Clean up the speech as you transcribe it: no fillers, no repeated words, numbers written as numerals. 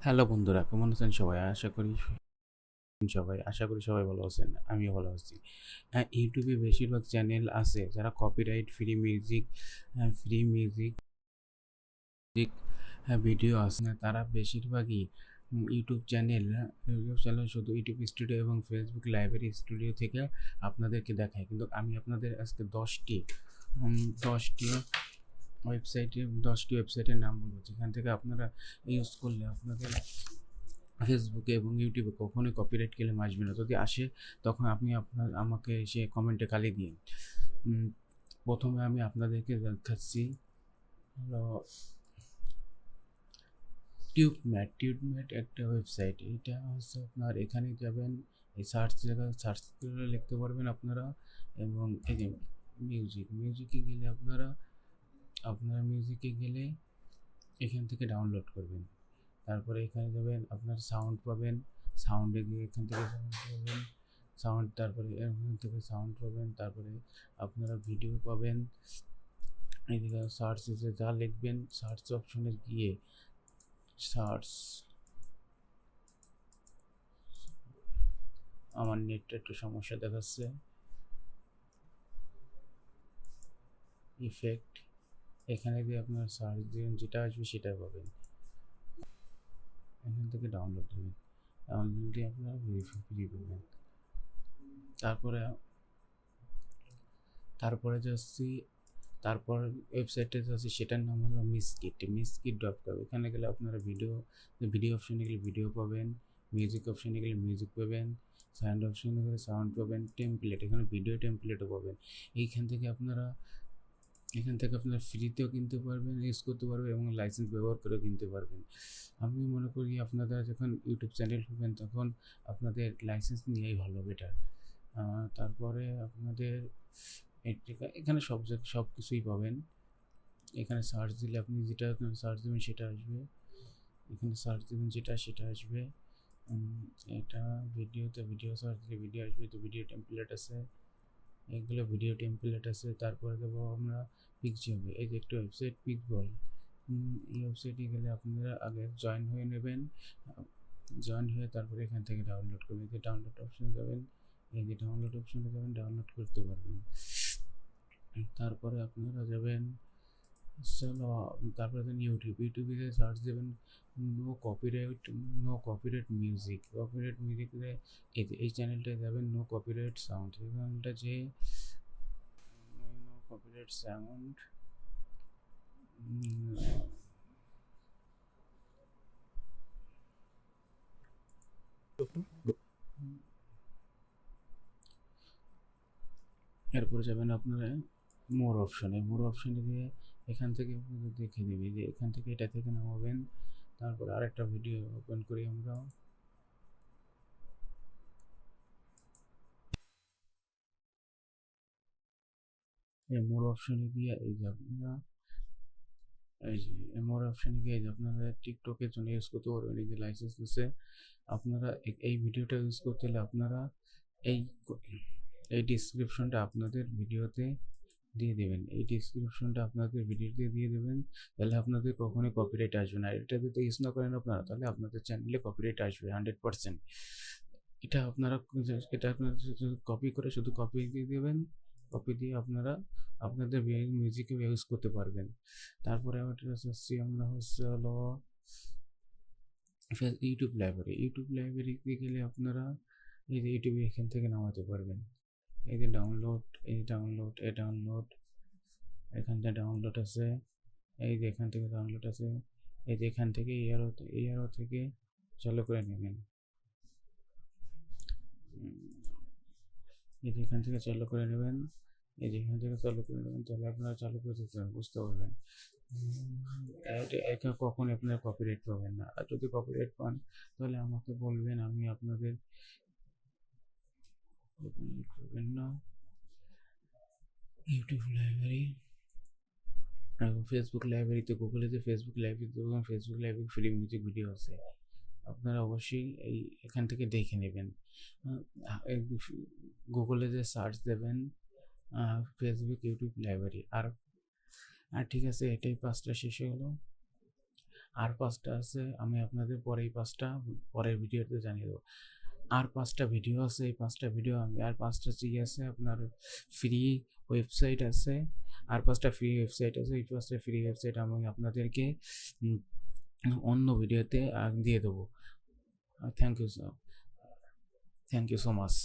Hello বন্ধুরা, কেমন আছেন সবাই? আশা করি সবাই ভালো আছেন। আমিও ভালো আছি। ইউটিউবে বেশিরভাগ চ্যানেল আছে যারা কপিরাইট ফ্রি মিউজিক ভিডিও আছে না, তারা বেশিরভাগই ইউটিউব চ্যানেল শুধু ইউটিউব স্টুডিও এবং ফেসবুক লাইব্রেরি স্টুডিও থেকে আপনাদেরকে দেখায়। কিন্তু আমি আপনাদের আজকে 10টি ওয়েবসাইটের নাম বলবো, যেখান থেকে আপনারা ইউজ করলে আপনাদের ফেসবুকে এবং ইউটিউবে কখনোই কপিরাইট ক্লেম আসবে না। যদি আসে তখন আপনি আমাকে এসে কমেন্টে গালি দিন। প্রথমে আমি আপনাদেরকে দেখাচ্ছি হলো টিউবম্যাট একটা ওয়েবসাইট। এটা হচ্ছে আপনার এখানে যাবেন, এই সার্চ করে লিখতে পারবেন আপনারা। এবং এই যে মিউজিকে গেলে আপনারা মিউজিকে গেলে এখান থেকে ডাউনলোড করবেন। তারপরে এখানে যাবেন, আপনার সাউন্ড পাবেন। সাউন্ডে গিয়ে এখান থেকে সাউন্ড পাবেন, তারপরে এখান থেকে সাউন্ড পাবেন। তারপরে আপনারা ভিডিও পাবেন। এদিকে সার্চে যা লিখবেন, সার্চ অপশনে গিয়ে সার্চ, আমার নেটটা একটু সমস্যা দেখাচ্ছে, ইফেক্ট, এখানে দিয়ে আপনার সার্চ দিবেন, যেটা আসবে সেটা পাবেন। এখান থেকে ডাউনলোড দেবেন, ডাউনলোড দিয়ে আপনারা ফ্রি পাবেন। তারপরে তারপরে যাচ্ছি তারপর ওয়েবসাইটে যাচ্ছি, সেটার নাম হলো মিসকিট.com। এখানে গেলে আপনারা ভিডিও অপশনে গেলে ভিডিও পাবেন, মিউজিক অপশনে গেলে মিউজিক পাবেন, সাউন্ড অপশনে গেলে সাউন্ড পাবেন, টেমপ্লেট, এখানে ভিডিও টেমপ্লেটও পাবেন। এইখান থেকে আপনারা ফ্রিতেও কিনতে পারবেন, ইউজ করতে পারবেন এবং লাইসেন্স ব্যবহার করেও কিনতে পারবেন। আমি মনে করি আপনারা যখন ইউটিউব চ্যানেল খুলবেন তখন আপনাদের লাইসেন্স নিয়েই ভালো, বেটার। তারপরে আপনাদের এখানে সব কিছুই পাবেন। এখানে সার্চ দিলে আপনি যেটা সার্চ দেবেন সেটা আসবে। এখানে সার্চ দেবেন সেটা আসবে। এটা ভিডিও সার্চ দিলে ভিডিও আসবে। তো ভিডিও টেমপ্লেট আছে, এগুলো ভিডিও টেমপ্লেট আছে। তারপরে দেবো আমরা পিক্সবয়, এই যে একটা ওয়েবসাইট পিক্সবয়। এই ওয়েবসাইটে গেলে আপনারা আগে জয়েন হয়ে নেবেন। জয়েন হয়ে তারপরে এখান থেকে ডাউনলোড করবেন। যে ডাউনলোড অপশনে যাবেন, এই যে ডাউনলোড অপশনে যাবেন, ডাউনলোড করতে পারবেন। তারপরে আপনারা যাবেন, চলো, তারপরে দেন ইউটিউবে সার্চ দেবেন নো কপিরাইট মিউজিক। এই চ্যানেলটায় যাবেন, নো কপিরাইট সাউন্ড, এই চ্যানেলটা যে নো কপিরাইট সাউন্ড। এরপরে যাবেন আপনারা মোর অপশনে দিয়ে এখান থেকে আপনাদের দেখে দেবে যে এখান থেকে এটা থেকে নামাবেন। তারপর আরেকটা ভিডিও ওপেন করি আমরা। এই মোর অপশনে গিয়ে এই যে আপনারা এই যে মোর অপশনে গিয়ে এই যে আপনারা টিকটকের জন্য ইউজ করতে পারবেন। এই যে লাইসেন্স দিচ্ছে, আপনারা এই ভিডিওটা ইউজ করতে হলে আপনারা এই এই ডিসক্রিপশনটা আপনাদের ভিডিওতে দিয়ে দেবেন। এই ডিসক্রিপশনটা আপনাদের ভিডিওতে দিয়ে দেবেন, তাহলে আপনাদের কখনোই কপিরাইট আসবে না। এটা যদি ইউজ না করেন আপনারা, তাহলে আপনাদের চ্যানেলে কপিরাইট আসবে 100%। এটা আপনারা এটা আপনারা কপি করে শুধু কপি দিয়ে দেবেন। কপি দিয়ে আপনারা আপনাদের মিউজিকে ইউজ করতে পারবেন। তারপরে আমরা হলো ইউটিউব লাইব্রেরিতে গেলে আপনারা এই যে ইউটিউবে এখান থেকে নামাতে পারবেন। এই যে ডাউনলোড, এখানটা ডাউনলোড আছে। এই যে এখান থেকে ডাউনলোড আছে। এই যে এখান থেকে এই থেকে চালু করে নেবেন। এই যে এখান থেকে চালু করে নেবেন। তাহলে আপনারা চালু করে দিতে বুঝতে পারবেন। এটা কখনই আপনারা কপিরাইট পাবেন না। আর যদি কপিরাইট পান তাহলে আমাকে বলবেন, আমি আপনাদের পাবেন না। ইউটিউব লাইব্রেরি এবং ফেসবুক লাইব্রেরিতে Facebook library free music video আছে, আপনারা অবশ্যই এখান থেকে দেখে নেবেন। গুগলে যে সার্চ দেবেন ফেসবুক ইউটিউব লাইব্রেরি। আর ঠিক আছে, এটাই 5টা শেষ হলো। আর 5টা আছে, আমি আপনাদের পরে এই 5টা পরের ভিডিওতে জানিয়ে দেবো। আর 5টা ভিডিও আছে, এই 5টা ভিডিও আমি আর 5টা কি আছে আপনার ফ্রি ওয়েবসাইট আছে, আর 5টা ফ্রি ওয়েবসাইট আছে। এই 5টা ফ্রি ওয়েবসাইট আমি আপনাদেরকে উম, অন্য ভিডিওতে দিয়ে দেবো। Thank you sir, thank you so much.